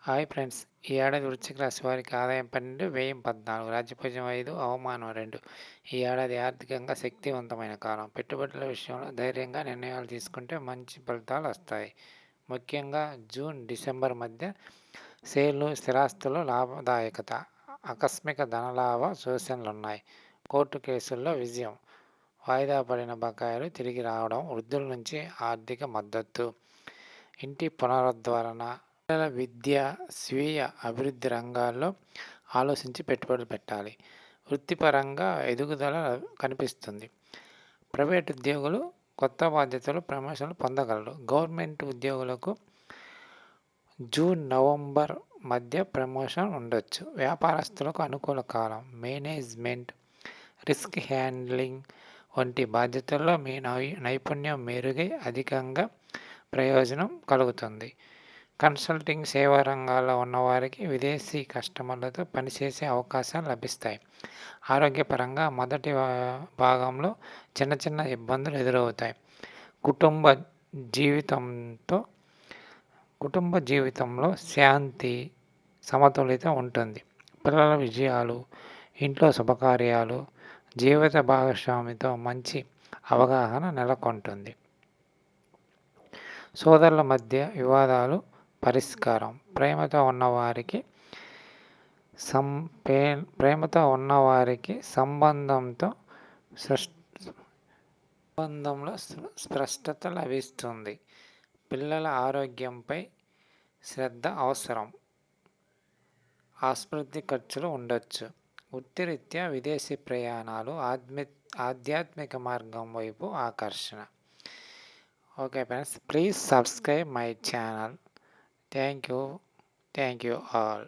Hi friends! ఈ ఏడాది వృశ్చిక రాశి వారికి ఆదాయం 12, వ్యయం 14, రాజ్యపూజ్యం 5, అవమానం 2. ఈ ఏడాది ఆర్థికంగా శక్తివంతమైన కాలం. పెట్టుబడుల విషయంలో ధైర్యంగా నిర్ణయాలు తీసుకుంటే మంచి ఫలితాలు వస్తాయి. ముఖ్యంగా జూన్, డిసెంబర్ మధ్య సేల్లు, స్థిరాస్తులు లాభదాయకత, ఆకస్మిక ధనలాభ సూచనలున్నాయి. కోర్టు కేసుల్లో విజయం, వాయిదా పడిన బకాయిలు తిరిగి రావడం, వృద్ధుల నుంచి ఆర్థిక మద్దతు, ఇంటి పునరుద్ధరణ, పిల్లల విద్య, స్వీయ అభివృద్ధి రంగాల్లో ఆలోచించి పెట్టుబడులు పెట్టాలి. వృత్తిపరంగా ఎదుగుదల కనిపిస్తుంది. ప్రైవేట్ ఉద్యోగులు కొత్త బాధ్యతలు, ప్రమోషన్లు పొందగలరు. గవర్నమెంట్ ఉద్యోగులకు జూన్, నవంబర్ మధ్య ప్రమోషన్ ఉండొచ్చు. వ్యాపారస్తులకు అనుకూల కాలం. మేనేజ్మెంట్, రిస్క్ హ్యాండ్లింగ్ వంటి బాధ్యతల్లో మీ నైపుణ్యం మెరుగై అధికంగా ప్రయోజనం కలుగుతుంది. కన్సల్టింగ్ సేవా రంగాల్లో ఉన్నవారికి విదేశీ కస్టమర్లతో పనిచేసే అవకాశాలు లభిస్తాయి. ఆరోగ్యపరంగా మొదటి భాగంలో చిన్న చిన్న ఇబ్బందులు ఎదురవుతాయి. కుటుంబ జీవితంలో శాంతి, సమతుల్యత ఉంటుంది. పిల్లల విజయాలు, ఇంట్లో శుభకార్యాలు, జీవిత భాగస్వామితో మంచి అవగాహన నెలకొంటుంది. సోదరుల మధ్య వివాదాలు పరిష్కారం. ప్రేమతో ఉన్నవారికి సంబంధంలో స్పష్టత లభిస్తుంది. పిల్లల ఆరోగ్యంపై శ్రద్ధ అవసరం. ఆస్పత్రి ఖర్చులు ఉండొచ్చు. వృత్తిరీత్యా విదేశీ ప్రయాణాలు, ఆధ్యాత్మిక మార్గం వైపు ఆకర్షణ. Okay friends, please subscribe my channel. Thank you all.